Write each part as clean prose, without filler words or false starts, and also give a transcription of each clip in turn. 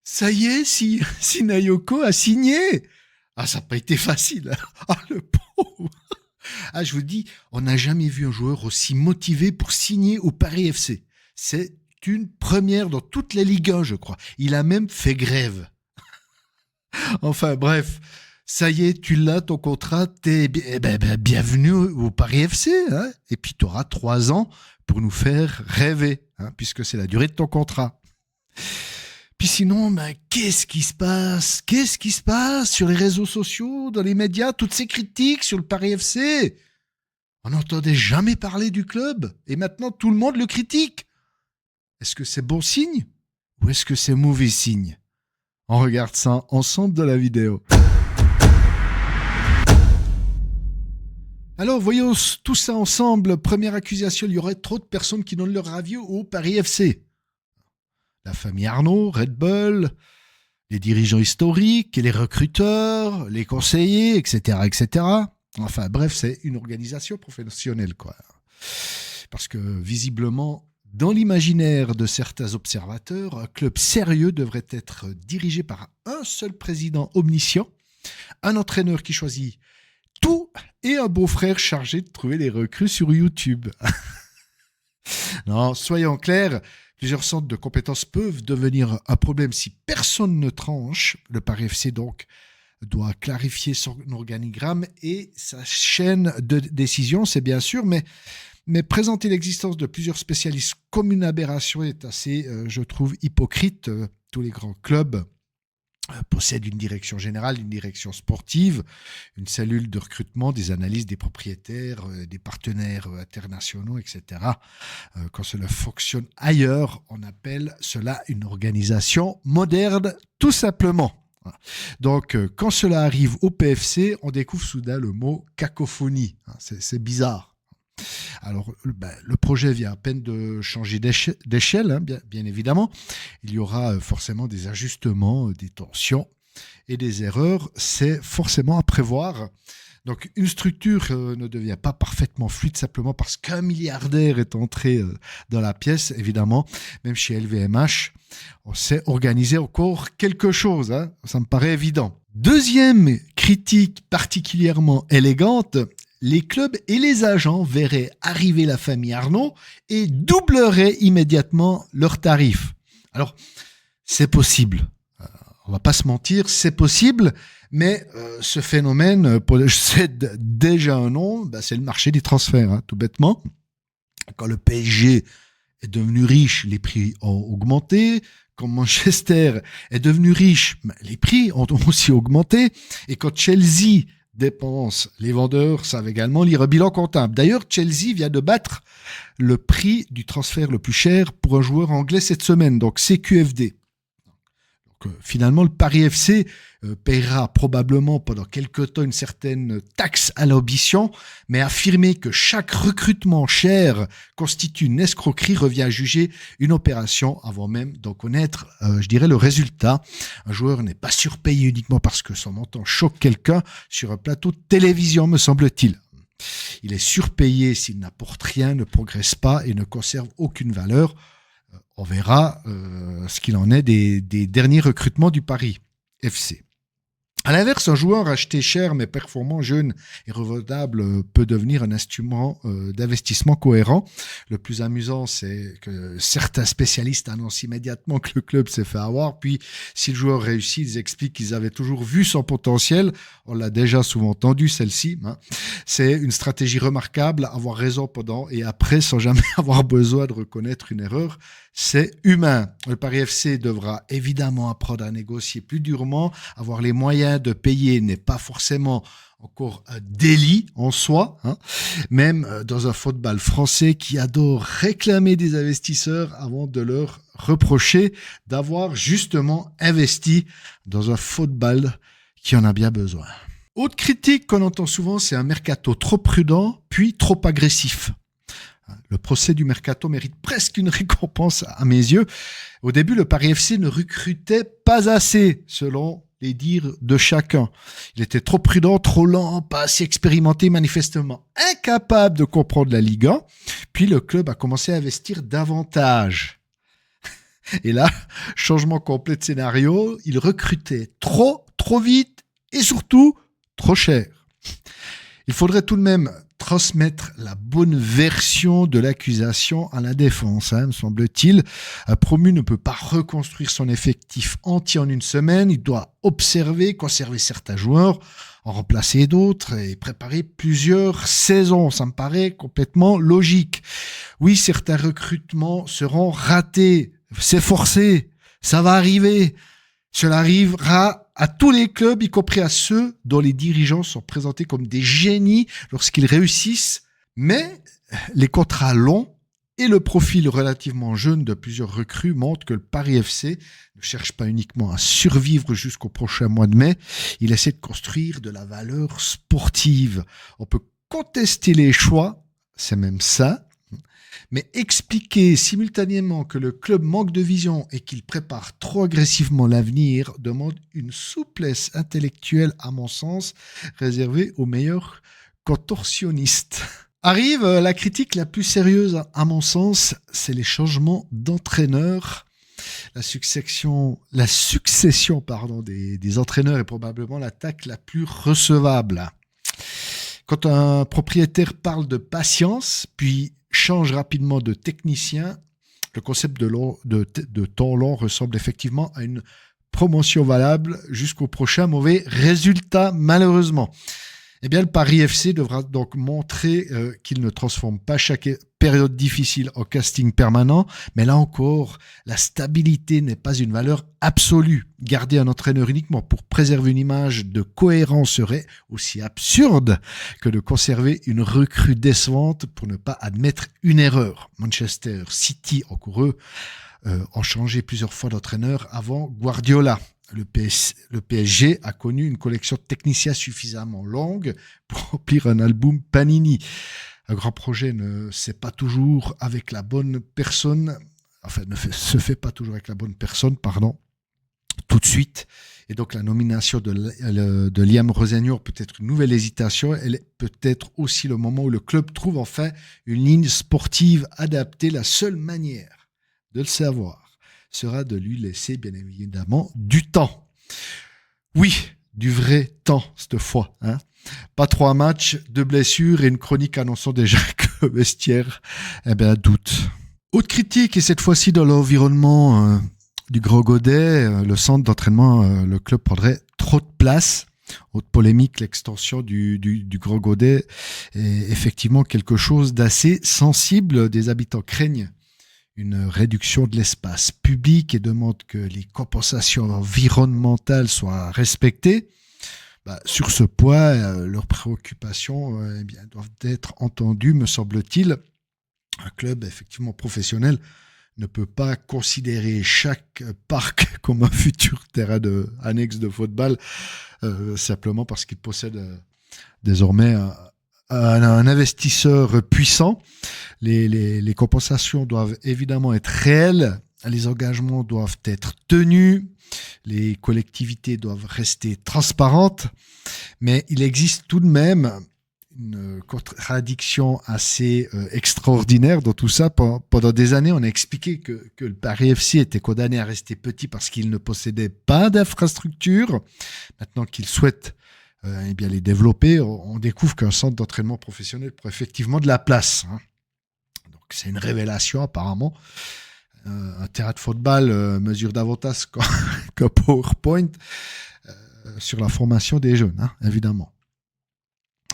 Ça y est, si Nayoko a signé. Ah, ça n'a pas été facile. Ah, le pauvre. Ah, je vous dis, on n'a jamais vu un joueur aussi motivé pour signer au Paris FC. C'est une première dans toute la Ligue 1, je crois. Il a même fait grève. Enfin, bref. Ça y est, tu l'as, ton contrat. Bienvenue au Paris FC. Hein, et puis, tu auras 3 ans pour nous faire rêver, hein, puisque c'est la durée de ton contrat. Puis sinon, qu'est-ce qui se passe? Qu'est-ce qui se passe sur les réseaux sociaux, dans les médias, toutes ces critiques sur le Paris FC? On n'entendait jamais parler du club, et maintenant tout le monde le critique. Est-ce que c'est bon signe ou est-ce que c'est mauvais signe? On regarde ça ensemble dans la vidéo. Alors, voyons tout ça ensemble. Première accusation, il y aurait trop de personnes qui donnent leur avis au Paris FC. La famille Arnaud, Red Bull, les dirigeants historiques, les recruteurs, les conseillers, etc., etc. Enfin, bref, c'est une organisation professionnelle, quoi. Parce que, visiblement, dans l'imaginaire de certains observateurs, un club sérieux devrait être dirigé par un seul président omniscient, un entraîneur qui choisit tout et un beau-frère chargé de trouver les recrues sur YouTube. Non, soyons clairs, plusieurs centres de compétences peuvent devenir un problème si personne ne tranche. Le Paris FC, donc, doit clarifier son organigramme et sa chaîne de décision, c'est bien sûr, mais présenter l'existence de plusieurs spécialistes comme une aberration est assez, je trouve, hypocrite. Tous les grands clubs possèdent une direction générale, une direction sportive, une cellule de recrutement, des analyses des propriétaires, des partenaires internationaux, etc. Quand cela fonctionne ailleurs, on appelle cela une organisation moderne, tout simplement. Donc, quand cela arrive au PFC, on découvre soudain le mot cacophonie. C'est bizarre. Alors, le projet vient à peine de changer d'échelle, hein, bien évidemment. Il y aura forcément des ajustements, des tensions et des erreurs. C'est forcément à prévoir. Donc, une structure ne devient pas parfaitement fluide simplement parce qu'un milliardaire est entré dans la pièce, évidemment. Même chez LVMH, on sait organiser encore quelque chose. Hein, ça me paraît évident. Deuxième critique particulièrement élégante, les clubs et les agents verraient arriver la famille Arnaud et doubleraient immédiatement leurs tarifs. Alors, c'est possible. On va pas se mentir, c'est possible, mais ce phénomène possède déjà un nom, c'est le marché des transferts, hein, tout bêtement. Quand le PSG est devenu riche, les prix ont augmenté. Quand Manchester est devenu riche, les prix ont aussi augmenté. Et quand Chelsea dépense, les vendeurs savent également lire un bilan comptable. D'ailleurs, Chelsea vient de battre le prix du transfert le plus cher pour un joueur anglais cette semaine, donc CQFD. Donc, finalement, le Paris FC paiera probablement pendant quelques temps une certaine taxe à l'ambition, mais affirmer que chaque recrutement cher constitue une escroquerie revient à juger une opération avant même d'en connaître, je dirais, le résultat. Un joueur n'est pas surpayé uniquement parce que son montant choque quelqu'un sur un plateau de télévision, me semble-t-il. Il est surpayé s'il n'apporte rien, ne progresse pas et ne conserve aucune valeur. On verra ce qu'il en est des derniers recrutements du Paris FC. À l'inverse, un joueur acheté cher mais performant, jeune et revendable peut devenir un instrument d'investissement cohérent. Le plus amusant, c'est que certains spécialistes annoncent immédiatement que le club s'est fait avoir. Puis, si le joueur réussit, ils expliquent qu'ils avaient toujours vu son potentiel. On l'a déjà souvent entendu, celle-ci. Hein. C'est une stratégie remarquable, avoir raison pendant et après sans jamais avoir besoin de reconnaître une erreur. C'est humain. Le Paris FC devra évidemment apprendre à négocier plus durement. Avoir les moyens de payer n'est pas forcément encore un délit en soi, hein. Même dans un football français qui adore réclamer des investisseurs avant de leur reprocher d'avoir justement investi dans un football qui en a bien besoin. Autre critique qu'on entend souvent, c'est un mercato trop prudent puis trop agressif. Le procès du mercato mérite presque une récompense à mes yeux. Au début, le Paris FC ne recrutait pas assez, selon les dires de chacun. Il était trop prudent, trop lent, pas assez expérimenté, manifestement incapable de comprendre la Ligue 1. Puis le club a commencé à investir davantage. Et là, changement complet de scénario, il recrutait trop vite et surtout trop cher. Il faudrait tout de même transmettre la bonne version de l'accusation à la défense, me semble-t-il. Un promu ne peut pas reconstruire son effectif entier en une semaine. Il doit observer, conserver certains joueurs, en remplacer d'autres et préparer plusieurs saisons. Ça me paraît complètement logique. Oui, certains recrutements seront ratés. C'est forcé. Ça va arriver. Cela arrivera à tous les clubs, y compris à ceux dont les dirigeants sont présentés comme des génies lorsqu'ils réussissent. Mais les contrats longs et le profil relativement jeune de plusieurs recrues montrent que le Paris FC ne cherche pas uniquement à survivre jusqu'au prochain mois de mai. Il essaie de construire de la valeur sportive. On peut contester les choix, c'est même ça. Mais expliquer simultanément que le club manque de vision et qu'il prépare trop agressivement l'avenir demande une souplesse intellectuelle, à mon sens, réservée aux meilleurs contorsionnistes. Arrive la critique la plus sérieuse, à mon sens, c'est les changements d'entraîneurs. La succession des entraîneurs est probablement l'attaque la plus recevable. Quand un propriétaire parle de patience, puis change rapidement de technicien, le concept de temps long ressemble effectivement à une promotion valable jusqu'au prochain mauvais résultat, malheureusement. Eh bien, le Paris FC devra donc montrer qu'il ne transforme pas chaque période difficile en casting permanent. Mais là encore, la stabilité n'est pas une valeur absolue. Garder un entraîneur uniquement pour préserver une image de cohérence serait aussi absurde que de conserver une recrue décevante pour ne pas admettre une erreur. Manchester City, encore eux, ont changé plusieurs fois d'entraîneur avant Guardiola. Le PSG a connu une collection de techniciens suffisamment longue pour remplir un album Panini. Un grand projet ne se fait pas toujours avec la bonne personne, tout de suite. Et donc la nomination de Liam Roseniour peut être une nouvelle hésitation. Elle est peut-être aussi le moment où le club trouve enfin une ligne sportive adaptée. La seule manière de le savoir sera de lui laisser bien évidemment du temps. Oui, du vrai temps cette fois. Pas 3 matchs, 2 blessures et une chronique annonçant déjà que vestiaire, doute. Autre critique, et cette fois-ci dans l'environnement du Gros Godet, le centre d'entraînement, le club prendrait trop de place. Autre polémique, l'extension du Gros Godet est effectivement quelque chose d'assez sensible. Des habitants craignent une réduction de l'espace public et demandent que les compensations environnementales soient respectées. Sur ce point, leurs préoccupations doivent être entendues, me semble-t-il. Un club effectivement professionnel ne peut pas considérer chaque parc comme un futur terrain annexe de football simplement parce qu'il possède désormais un investisseur puissant. Les compensations doivent évidemment être réelles, les engagements doivent être tenus, les collectivités doivent rester transparentes, mais il existe tout de même une contradiction assez extraordinaire dans tout ça. Pendant des années, on a expliqué que le Paris FC était condamné à rester petit parce qu'il ne possédait pas d'infrastructure. Maintenant qu'il souhaite les développer, on découvre qu'un centre d'entraînement professionnel prend effectivement de la place. Donc c'est une révélation apparemment. Un terrain de football mesure davantage qu'un PowerPoint sur la formation des jeunes, évidemment.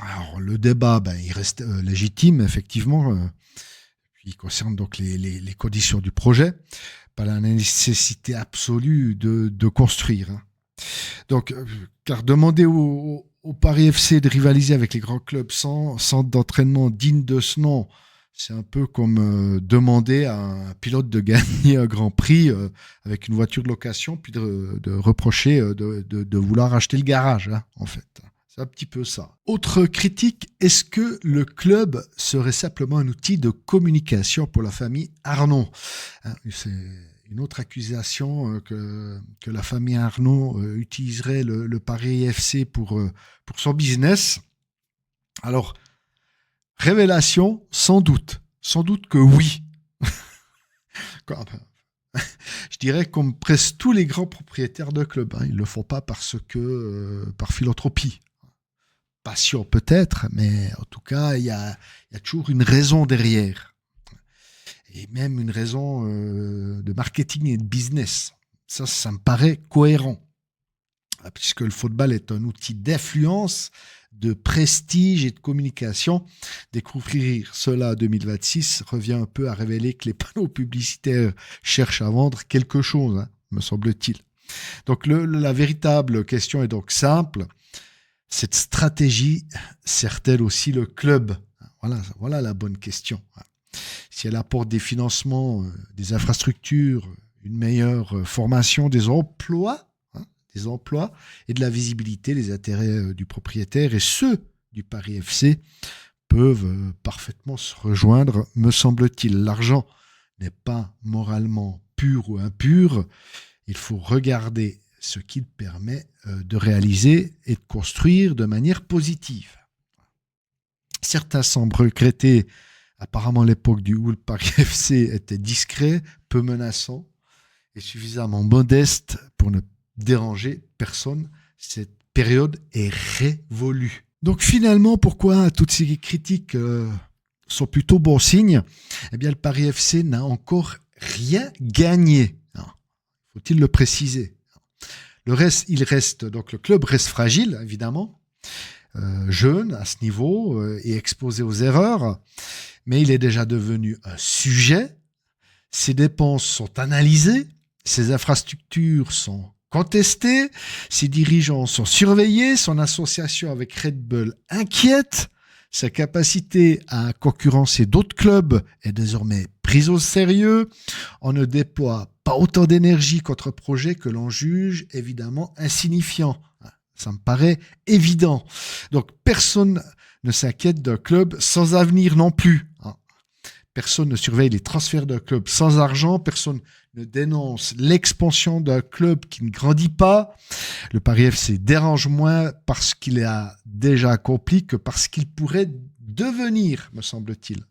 Alors le débat, il reste légitime effectivement. Il concerne donc les conditions du projet, pas la nécessité absolue de construire. Donc, car demander au Paris FC de rivaliser avec les grands clubs sans centre d'entraînement digne de ce nom, c'est un peu comme demander à un pilote de gagner un grand prix avec une voiture de location, puis de reprocher de vouloir acheter le garage, en fait. C'est un petit peu ça. Autre critique, est-ce que le club serait simplement un outil de communication pour la famille Arnaud ? C'est une autre accusation que la famille Arnaud utiliserait le Paris FC pour son business. Alors, révélation, sans doute que oui. Je dirais comme presque tous les grands propriétaires de clubs. Hein. Ils ne le font pas parce que par philanthropie. Passion peut-être, mais en tout cas, il y a toujours une raison derrière. Et même une raison de marketing et de business. Ça me paraît cohérent. Puisque le football est un outil d'influence, de prestige et de communication. Découvrir cela en 2026 revient un peu à révéler que les panneaux publicitaires cherchent à vendre quelque chose, hein, me semble-t-il. Donc la véritable question est donc simple. Cette stratégie sert-elle aussi le club? Voilà la bonne question. Si elle apporte des financements, des infrastructures, une meilleure formation, des emplois et de la visibilité, les intérêts du propriétaire et ceux du Paris FC peuvent parfaitement se rejoindre, me semble-t-il. L'argent n'est pas moralement pur ou impur. Il faut regarder ce qu'il permet de réaliser et de construire de manière positive. Certains semblent regretter apparemment l'époque où le Paris FC était discret, peu menaçant et suffisamment modeste pour ne déranger personne. Cette période est révolue. Donc finalement, pourquoi toutes ces critiques sont plutôt bon signe? Eh bien, le Paris FC n'a encore rien gagné. Faut-il le préciser? Donc le club reste fragile, évidemment, jeune à ce niveau et exposé aux erreurs, mais il est déjà devenu un sujet. Ses dépenses sont analysées, ses infrastructures sont contestées, ses dirigeants sont surveillés, son association avec Red Bull inquiète, sa capacité à concurrencer d'autres clubs est désormais prise au sérieux. On ne déploie pas autant d'énergie contre projet que l'on juge évidemment insignifiant. Ça me paraît évident. Donc personne ne s'inquiète d'un club sans avenir non plus. Personne ne surveille les transferts d'un club sans argent. Personne ne dénonce l'expansion d'un club qui ne grandit pas. Le Paris FC dérange moins parce qu'il a déjà accompli que parce qu'il pourrait devenir, me semble-t-il.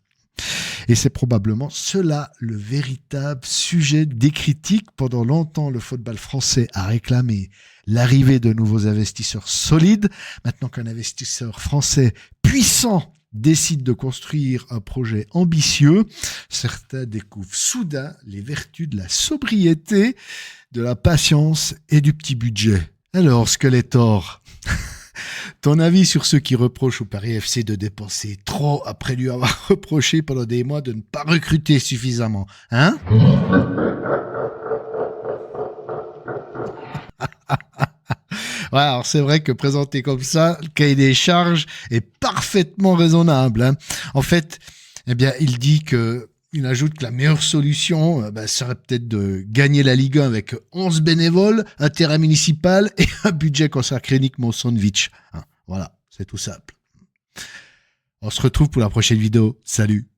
Et c'est probablement cela le véritable sujet des critiques. Pendant longtemps, le football français a réclamé l'arrivée de nouveaux investisseurs solides. Maintenant qu'un investisseur français puissant décide de construire un projet ambitieux, certains découvrent soudain les vertus de la sobriété, de la patience et du petit budget. Alors, Skeletor, ton avis sur ceux qui reprochent au Paris FC de dépenser trop après lui avoir reproché pendant des mois de ne pas recruter suffisamment, hein? Ouais, alors c'est vrai que présenté comme ça, le cahier des charges est parfaitement raisonnable. Hein. En fait, eh bien, il ajoute que la meilleure solution serait peut-être de gagner la Ligue 1 avec 11 bénévoles, un terrain municipal et un budget consacré uniquement au sandwich. Hein, voilà, c'est tout simple. On se retrouve pour la prochaine vidéo. Salut!